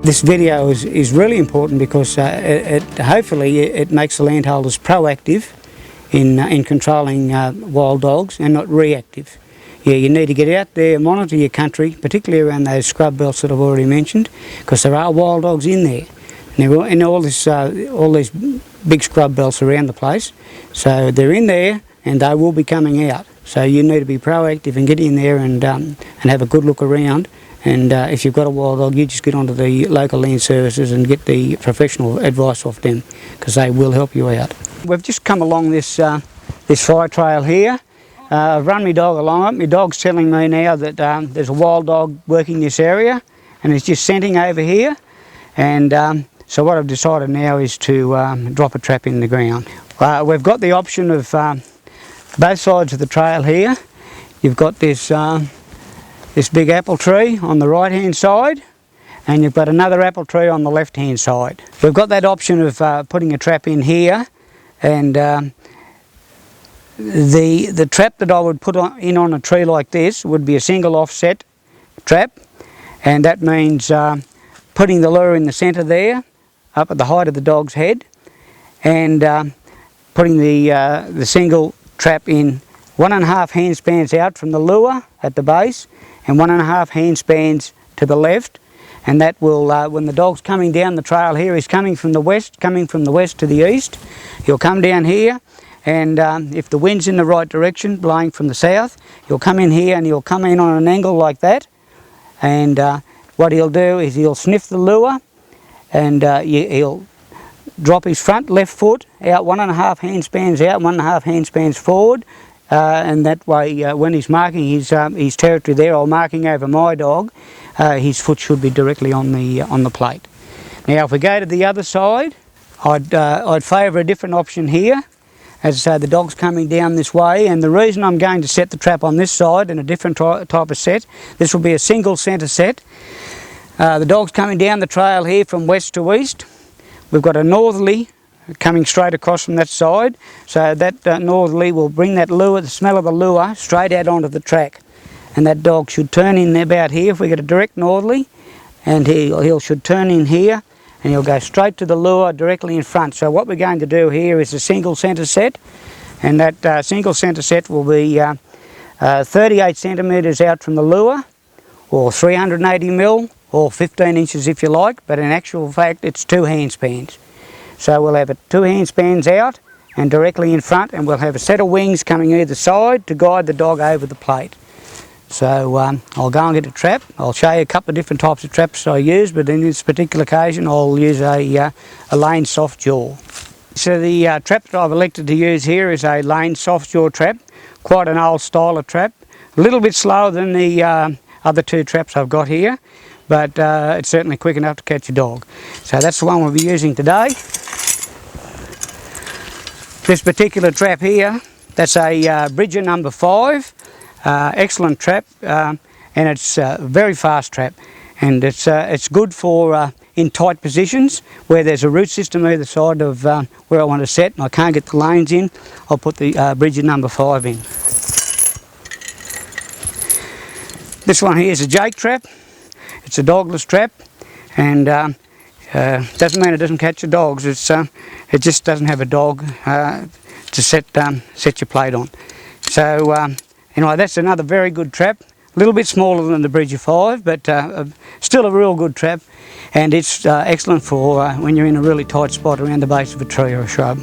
This video is really important because hopefully it makes the landholders proactive in controlling wild dogs and not reactive. Yeah, you need to get out there and monitor your country, particularly around those scrub belts that I've already mentioned, because there are wild dogs in there. And all these big scrub belts around the place, so they're in there and they will be coming out. So you need to be proactive and get in there and have a good look around. And if you've got a wild dog, you just get onto the local land services and get the professional advice off them, because they will help you out. We've just come along this fire trail here. I've run my dog along it. My dog's telling me now that there's a wild dog working this area, and it's just scenting over here. And so what I've decided now is to drop a trap in the ground. We've got the option of both sides of the trail here. You've got this big apple tree on the right hand side, and you've got another apple tree on the left hand side. We've got that option of putting a trap in here, and the trap that I would put in on a tree like this would be a single offset trap, and that means putting the lure in the centre there, up at the height of the dog's head, and putting the single trap in 1.5 hand spans out from the lure at the base, and 1.5 hand spans to the left, and that will, when the dog's coming down the trail here, he's coming from the west to the east. He'll come down here, and if the wind's in the right direction, blowing from the south, he'll come in here and he'll come in on an angle like that, and what he'll do is he'll sniff the lure, and he'll drop his front left foot out 1.5 hand spans out, 1.5 hand spans forward, and that way when he's marking his territory there, or marking over my dog, his foot should be directly on the plate. Now if we go to the other side, I'd favour a different option here. As I say, the dog's coming down this way, and the reason I'm going to set the trap on this side in a different type of set, this will be a single centre set. The dog's coming down the trail here from west to east. We've got a northerly coming straight across from that side, so that northerly will bring that lure, the smell of the lure, straight out onto the track. And that dog should turn in about here if we get a direct northerly, and he should turn in here, and he'll go straight to the lure directly in front. So what we're going to do here is a single centre set, and that single centre set will be 38 centimetres out from the lure, or 380 mil, or 15 inches if you like, but in actual fact it's 2 hand spans. So we'll have 2 hand spans out and directly in front, and we'll have a set of wings coming either side to guide the dog over the plate. So I'll go and get a trap. I'll show you a couple of different types of traps I use, but in this particular occasion I'll use a Lane soft jaw. So the trap that I've elected to use here is a Lane soft jaw trap, quite an old style of trap, a little bit slower than the other 2 traps I've got here, but it's certainly quick enough to catch a dog. So that's the one we'll be using today. This particular trap here, that's a Bridger number 5, excellent trap, and it's a very fast trap, and it's good for in tight positions where there's a root system either side of where I want to set and I can't get the lanes in. I'll put the Bridger number 5 in. This one here is a Jake trap. It's a dogless trap, and doesn't mean it doesn't catch the dogs. It just doesn't have a dog to set your plate on. So anyway, that's another very good trap. A little bit smaller than the Bridger 5, but still a real good trap, and it's excellent for when you're in a really tight spot around the base of a tree or a shrub.